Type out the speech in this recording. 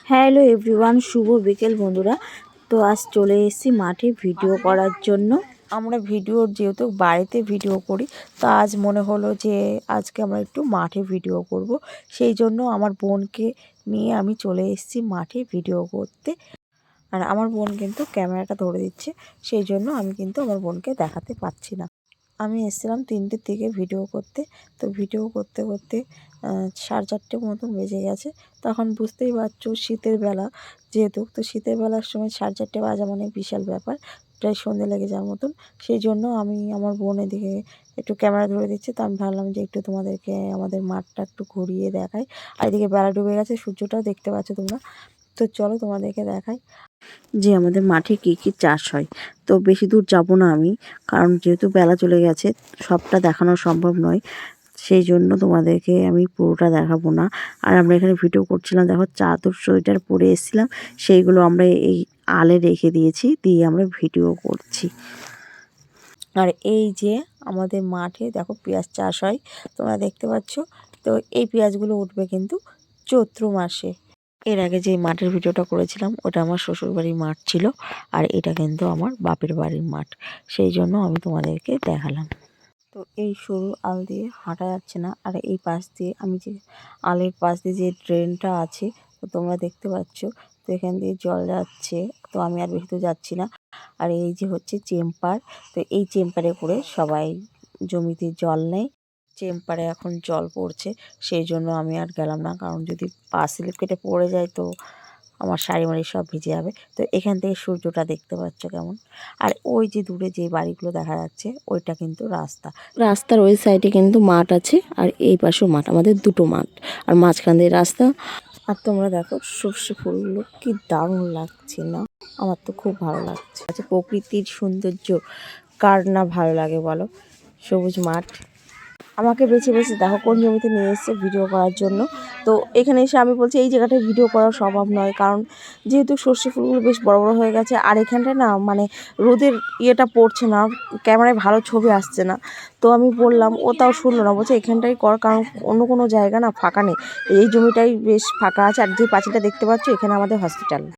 Hello everyone, শুভ বিকেল বন্ধুরা। তো আজ চলে এসেছি মাঠে ভিডিও করার জন্য। আমরা যেহেতু বাড়িতে ভিডিও করি, তো আজ মনে হলো যে আজকে আমরা একটু মাঠে ভিডিও করব। সেই জন্য আমার বোনকে নিয়ে আমি চলে এসেছি মাঠে ভিডিও করতে। আর আমার বোন কিন্তু ক্যামেরাটা ধরে দিচ্ছে, সেই জন্য আমি কিন্তু আমার বোনকে দেখাতে পাচ্ছি না। আমি এসেছিলাম 3টের দিকে ভিডিও করতে। তো ভিডিও করতে করতে 4:30 মতন বেজে গেছে। তখন বুঝতেই পারছো শীতের বেলা যেহেতু, তো শীতের বেলার সময় 4:30 বাজা মানে বিশাল ব্যাপার, প্রায় সন্ধে লেগে যাওয়ার মতন। সেই জন্য আমি আমার বোন এদিকে একটু ক্যামেরা ধরে দিচ্ছে। তো আমি ভাবলাম যে একটু তোমাদেরকে আমাদের মাঠটা একটু ঘুরিয়ে দেখাই। আর এদিকে বেলা ডুবে গেছে, সূর্যটাও দেখতে পাচ্ছ তোমরা। তো চলো তোমাদেরকে দেখাই যে আমাদের মাঠে কী কী চাষ হয়। তো বেশি দূর যাব না আমি, কারণ যেহেতু বেলা চলে গেছে সবটা দেখানো সম্ভব নয়। সেই জন্য তোমাদেরকে আমি পুরোটা দেখাবো না। আর আমরা এখানে ভিডিও করছিলাম, দেখো চাদর সোয়েটার পরে এসেছিলাম, সেইগুলো আমরা এই আলে রেখে দিয়েছি, দিয়ে আমরা ভিডিও করছি। আর এই যে আমাদের মাঠে দেখো পেঁয়াজ চাষ হয়, তোমরা দেখতে পাচ্ছ। তো এই পেঁয়াজগুলো উঠবে কিন্তু চৈত্র মাসে। এর আগে যে মাঠের ভিডিওটা করেছিলাম ওটা আমার শ্বশুরবাড়ির মাঠ ছিল, আর এটা কিন্তু আমার বাপের বাড়ির মাঠ। সেই জন্য আমি তোমাদেরকে দেখালাম। তো এই সরু আল দিয়ে হাঁটা যাচ্ছে না, আর এই পাশ দিয়ে আমি যে আলের পাশ দিয়ে যে ড্রেনটা আছে, তো তোমরা দেখতে পাচ্ছ। তো এখান দিয়ে জল যাচ্ছে, তো আমি আর বেশি দূর যাচ্ছি না। আর এই যে হচ্ছে চেম্পার, তো এই চেম্পারে করে সবাই জমিতে জল নেয়। চেম্পারে এখন জল পড়ছে, সেই জন্য আমি আর গেলাম না, কারণ যদি পা স্লিপ কেটে পড়ে যায় তো আমার শাড়ি মাড়ি সব ভিজে যাবে। তো এখান থেকে সূর্যটা দেখতে পাচ্ছ কেমন। আর ওই যে দূরে যে বাড়িগুলো দেখা যাচ্ছে ওইটা কিন্তু রাস্তার ওই সাইডে কিন্তু মাঠ আছে, আর এই পাশেও মাঠ, আমাদের দুটো মাঠ, আর মাঝখান দিয়ে রাস্তা। আর তোমরা দেখো সর্ষে ফুলগুলো কি দারুণ লাগছে না? আমার তো খুব ভালো লাগছে। আচ্ছা, প্রকৃতির সৌন্দর্য কার না ভালো লাগে বলো? সবুজ মাঠ। আমাকে বেছে বেছে দেখো কোন জমিতে নিয়ে এসেছে ভিডিও করার জন্য। তো এখানে এসে আমি বলছি এই জায়গাটায় ভিডিও করা সম্ভব নয়, কারণ যেহেতু সর্ষে ফুলগুলো বেশ বড় বড় হয়ে গেছে, আর এখানটায় না মানে রোদের ইয়েটা পড়ছে না, ক্যামেরায় ভালো ছবি আসছে না। তো আমি বললাম, ও তাও শুনলো না, বলছে এখানটাই কর, কারণ অন্য কোনো জায়গা না ফাঁকা নেই, এই জমিটাই বেশ ফাঁকা আছে। আর যে পাঁচিলটা দেখতে পাচ্ছ এখানে আমাদের হসপিটাল।